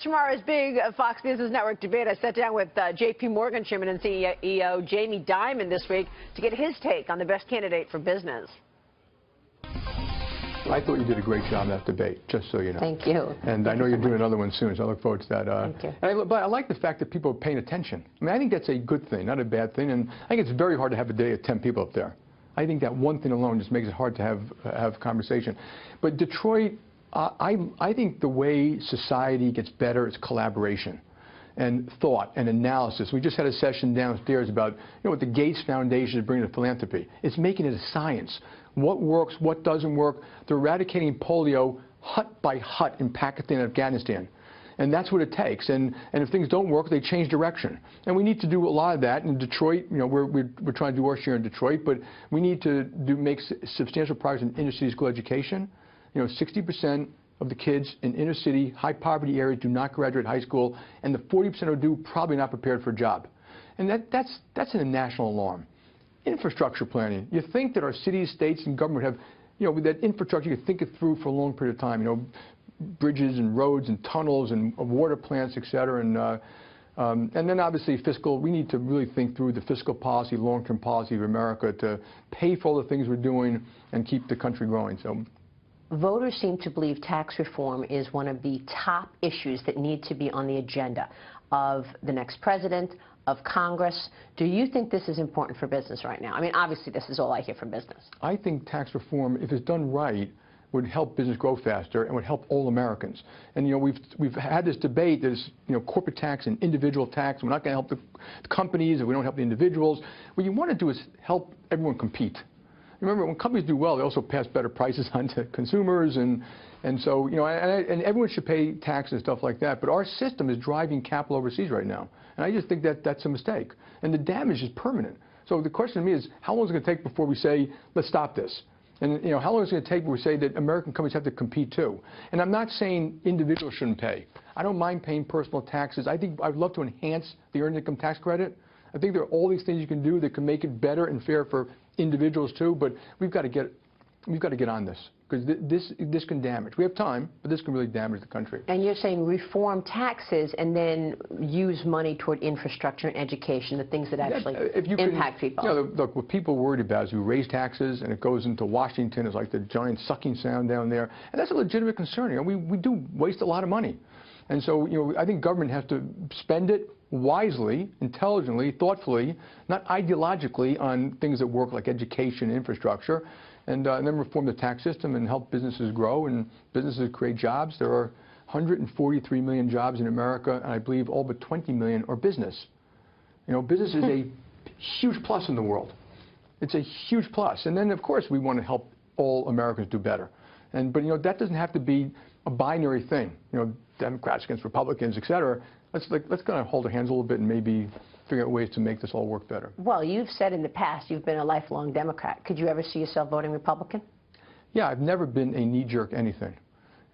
Tomorrow's big Fox Business Network debate. I sat down with JPMorgan Chairman and CEO Jamie Dimon this week to get his take on the best candidate for business. I thought you did a great job in that debate, just so you know. Thank you. And I know you're doing another one soon, so I look forward to that. Thank you. But I like the fact that people are paying attention. I mean, I think that's a good thing, not a bad thing. And I think it's very hard to have a day of 10 people up there. I think that one thing alone just makes it hard to have conversation. But Detroit, I think the way society gets better is collaboration and thought and analysis. We just had a session downstairs about what the Gates Foundation is bringing to philanthropy. It's making it a science. What works, what doesn't work. They're eradicating polio hut by hut in Pakistan and Afghanistan. And that's what it takes. And if things don't work, they change direction. And we need to do a lot of that in Detroit. We're trying to do our share in Detroit, but we need to make substantial progress in inner city school education. 60% of the kids in inner city, high poverty areas do not graduate high school, and the 40% who do probably not prepared for a job. And that's a national alarm. Infrastructure planning. You think that our cities, states, and government have, with that infrastructure, you think it through for a long period of time. Bridges and roads and tunnels and water plants, et cetera. And then obviously fiscal. We need to really think through the fiscal policy, long-term policy of America to pay for all the things we're doing and keep the country growing. So. Voters seem to believe tax reform is one of the top issues that need to be on the agenda of the next president, of Congress. Do you think this is important for business right now? I mean, obviously, this is all I hear from business. I think tax reform, if it's done right, would help business grow faster and would help all Americans. And we've had this debate. There's corporate tax and individual tax. We're not going to help the companies if we don't help the individuals. What you want to do is help everyone compete. Remember, when companies do well, they also pass better prices on to consumers, and so and everyone should pay taxes and stuff like that. But our system is driving capital overseas right now, and I just think that that's a mistake. And the damage is permanent. So the question to me is, how long is it going to take before we say, let's stop this? And how long is it going to take before we say that American companies have to compete too? And I'm not saying individuals shouldn't pay. I don't mind paying personal taxes. I think I'd love to enhance the earned income tax credit. I think there are all these things you can do that can make it better and fair for individuals too, but we've got to get on this, because this can damage. We have time, but this can really damage the country. And you're saying reform taxes and then use money toward infrastructure and education, the things that actually impact people. Look, what people are worried about is we raise taxes and it goes into Washington. It's like the giant sucking sound down there, and that's a legitimate concern. We do waste a lot of money, and so I think government has to spend it wisely, intelligently, thoughtfully, not ideologically on things that work like education, infrastructure, and then reform the tax system and help businesses grow and businesses create jobs. There are 143 million jobs in America, and I believe all but 20 million are business. Business is a huge plus in the world. It's a huge plus. And then, of course, we want to help all Americans do better. But that doesn't have to be a binary thing. Democrats against Republicans, et cetera. Let's kind of hold our hands a little bit and maybe figure out ways to make this all work better. Well, you've said in the past you've been a lifelong Democrat. Could you ever see yourself voting Republican? Yeah, I've never been a knee-jerk anything.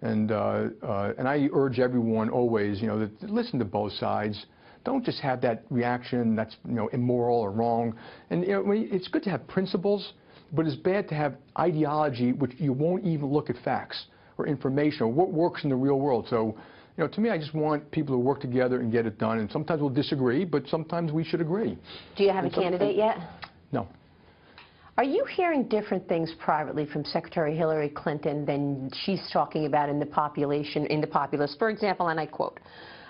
And I urge everyone always, that listen to both sides. Don't just have that reaction that's, immoral or wrong. And it's good to have principles, but it's bad to have ideology which you won't even look at facts or information or what works in the real world. So, to me, I just want people to work together and get it done. And sometimes we'll disagree, but sometimes we should agree. Do you have a candidate yet? No. Are you hearing different things privately from Secretary Hillary Clinton than she's talking about in the populace? For example, and I quote,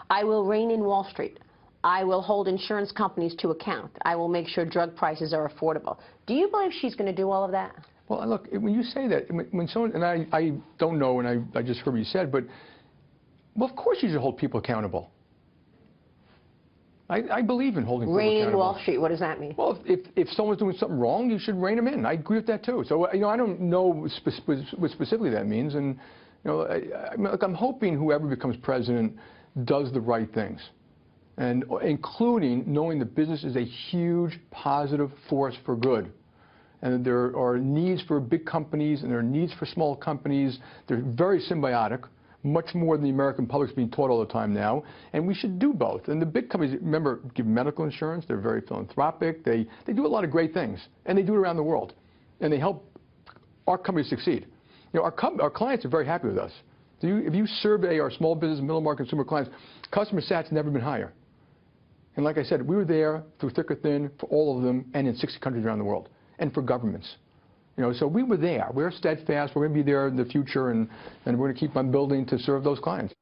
"I will rein in Wall Street. I will hold insurance companies to account. I will make sure drug prices are affordable." Do you believe she's going to do all of that? Well, look, when you say that, when someone, and I don't know, and I just heard what you said, but well, of course you should hold people accountable. I believe in holding people accountable. Rein in Wall Street, what does that mean? Well, if someone's doing something wrong, you should rein them in. I agree with that too. So, I don't know what specifically that means. And, look, I'm hoping whoever becomes president does the right things, and including knowing that business is a huge positive force for good. And there are needs for big companies and there are needs for small companies. They're very symbiotic. Much more than the American public is being taught all the time now, and we should do both. And the big companies, remember, give medical insurance. They're very philanthropic. They do a lot of great things, and they do it around the world, and they help our companies succeed. Our clients are very happy with us. If you survey our small business, middle market, consumer clients, customer sat's never been higher. And like I said, we were there through thick or thin for all of them and in 60 countries around the world, and for governments. So we were there. We're steadfast. We're going to be there in the future, and we're going to keep on building to serve those clients.